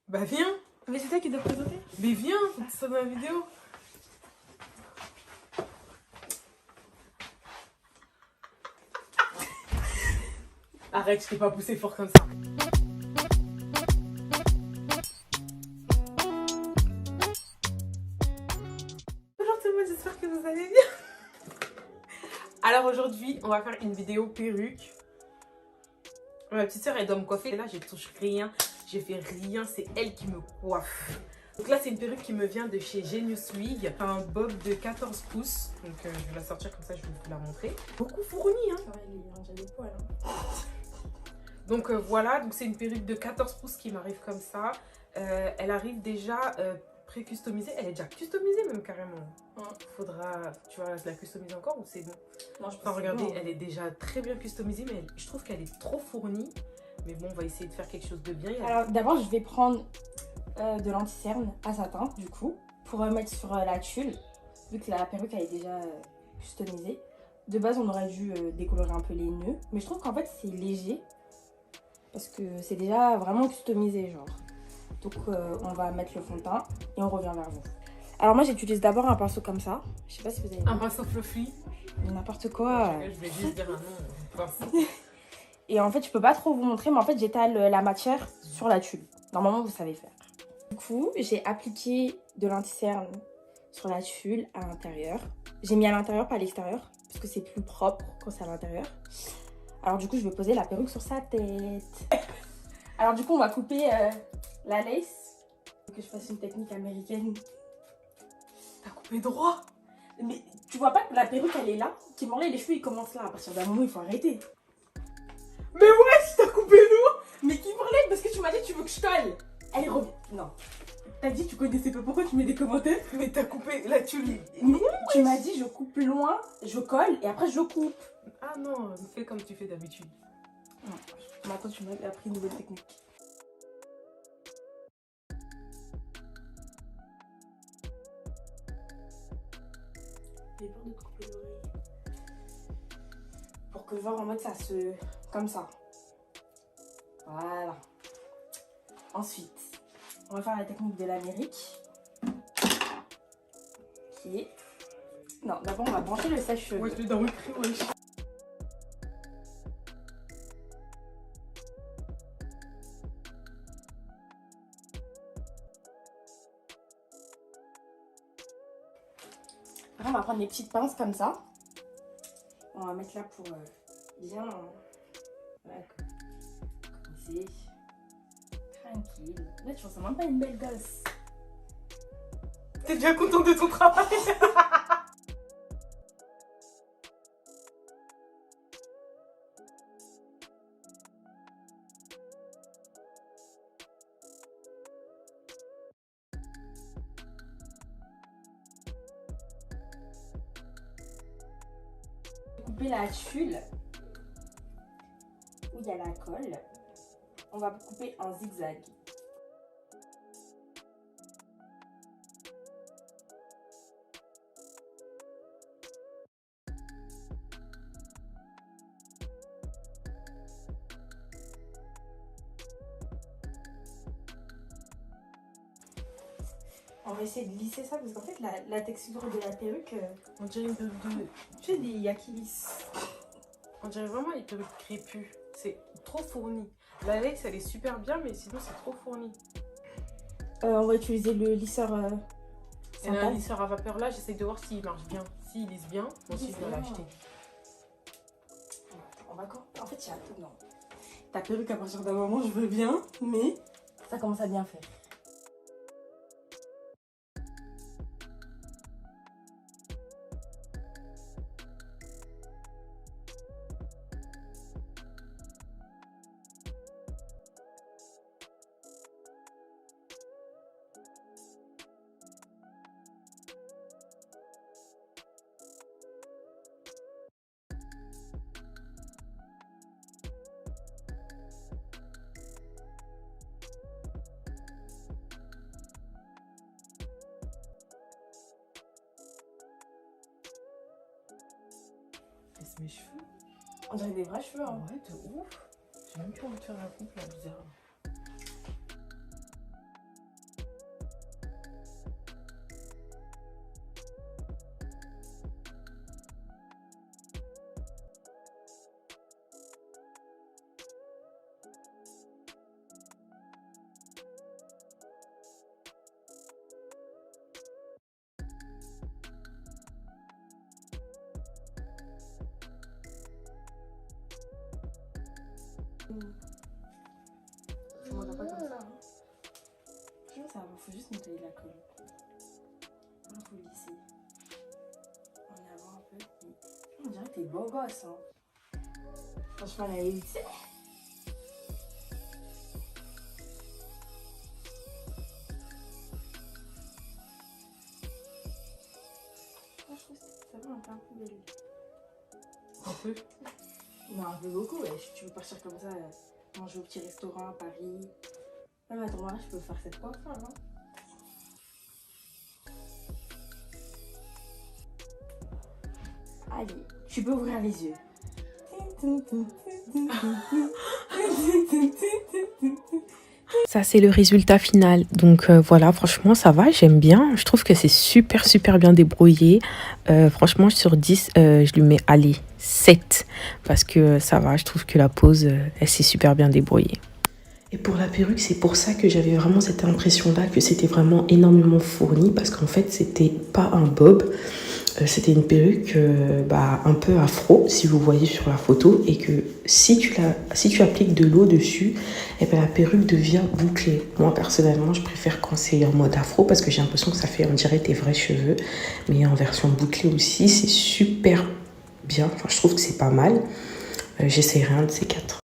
Bah viens. Mais c'est toi qui dois présenter. Mais viens, faut que tu sois dans la vidéo. Arrête, je t'ai pas poussé fort comme ça. Bonjour tout le monde, j'espère que vous allez bien. Alors aujourd'hui, on va faire une vidéo perruque. Ma petite soeur, elle doit me coiffer. Et là, je touche rien. Je fais rien. C'est elle qui me coiffe. Donc là, c'est une perruque qui me vient de chez Genius Wig. Un bob de 14 pouces. Donc je vais la sortir comme ça, je vais vous la montrer. Beaucoup fourni, hein. Ouais, il y a des poils. Donc voilà, donc c'est une perruque de 14 pouces qui m'arrive comme ça. Elle arrive déjà pré-customisée. Elle est déjà customisée même carrément. Faudra, tu vas la customiser encore ou c'est bon? Non, je Enfin, regardez, elle est déjà très bien customisée, mais je trouve qu'elle est trop fournie. Mais bon, on va essayer de faire quelque chose de bien. Alors d'abord, je vais prendre de l'anti-cerne à satin, du coup, pour mettre sur la tulle, vu que la perruque elle est déjà customisée. De base, on aurait dû décolorer un peu les nœuds, mais je trouve qu'en fait c'est léger parce que c'est déjà vraiment customisé, genre. Donc on va mettre le fond de teint et on revient vers vous. Alors moi, j'utilise d'abord un pinceau comme ça. Je sais pas si vous avez vu. Un pinceau fluffy. N'importe quoi. Je vais juste dire un nom. Et en fait, je peux pas trop vous montrer, mais en fait, j'étale la matière sur la tulle. Normalement, vous savez faire. Du coup, j'ai appliqué de l'anti-cerne sur la tulle à l'intérieur. J'ai mis à l'intérieur, pas à l'extérieur, parce que c'est plus propre quand c'est à l'intérieur. Alors du coup, je vais poser la perruque sur sa tête. Alors du coup, on va couper la lace. Faut que je fasse une technique américaine. T'as coupé droit. Mais tu vois pas que la perruque, elle est là? Qui m'enlève les cheveux, ils commencent là. À partir d'un moment, il faut arrêter. Mais wesh, t'as coupé nous. Mais qui m'enlève? Parce que tu m'as dit que tu veux que je colle. Elle revient. Non. T'as dit que tu connaissais pas, pourquoi tu mets des commentaires? Mais t'as coupé la tulle. Mais tu m'as dit je coupe loin, je colle et après je coupe. Ah non, fais comme tu fais d'habitude. Non. Maintenant tu m'as appris une nouvelle technique. J'ai peur de te couper l'oreille. Pour que genre en mode ça se... comme ça. Voilà. Ensuite, on va faire la technique de l'Amérique. Qui est... Non, d'abord on va brancher le sèche-cheveux. Ouais, je l'ai dans le cri, wesh. Après, on va prendre des petites pinces comme ça. On va mettre là pour bien... Voilà, commencer. Tranquille. Là, tu ressembles même pas à une belle gosse. T'es bien content de ton travail. Couper la tulle où il y a la colle. On va couper en zigzag. On va essayer de lisser ça parce qu'en fait la texture de la perruque, On dirait une perruque de... tu sais, des yakilis. On dirait vraiment une perruque crépue. C'est trop fourni. La lace, elle est super bien, mais sinon, c'est trop fourni. On va utiliser le lisseur Et un lisseur à vapeur là, j'essaie de voir s'il marche bien. S'il lisse bien, moi aussi, je vais l'acheter. On va quand... En fait, il y a tout. Non. Ta perruque, à partir d'un moment, je veux bien, mais ça commence à bien faire. Laisse mes cheveux. On dirait des vrais cheveux. Hein. Ouais, de ouf. J'ai même plus envie de faire la coupe là, bizarre. Je m'en pas comme ça. Hein. Ça va, faut juste nettoyer la colle. Il faut lisser. En avant un peu. On dirait que t'es beau gosse. Hein. Franchement, la vérité. Je trouve que ça va un peu belle. Un peu. Non, un peu beaucoup, ouais. Tu veux partir comme ça, manger au petit restaurant à Paris. Même à ton mariage, je peux faire cette coiffe là, hein. Allez, tu peux ouvrir les yeux. Ça, c'est le résultat final. Donc voilà, franchement, ça va, j'aime bien. Je trouve que c'est super, super bien débrouillé. Franchement, sur 10, je lui mets, allez, 7. Parce que ça va, je trouve que la pose, elle s'est super bien débrouillée. Et pour la perruque, c'est pour ça que j'avais vraiment cette impression-là, que c'était vraiment énormément fourni. Parce qu'en fait, c'était pas un bob. C'était une perruque un peu afro, si vous voyez sur la photo, et que si tu appliques de l'eau dessus, et ben la perruque devient bouclée. Moi personnellement, je préfère quand c'est en mode afro parce que j'ai l'impression que ça fait, on dirait, tes vrais cheveux, mais en version bouclée aussi, c'est super bien. Enfin, je trouve que c'est pas mal. J'essaierai un de ces 4.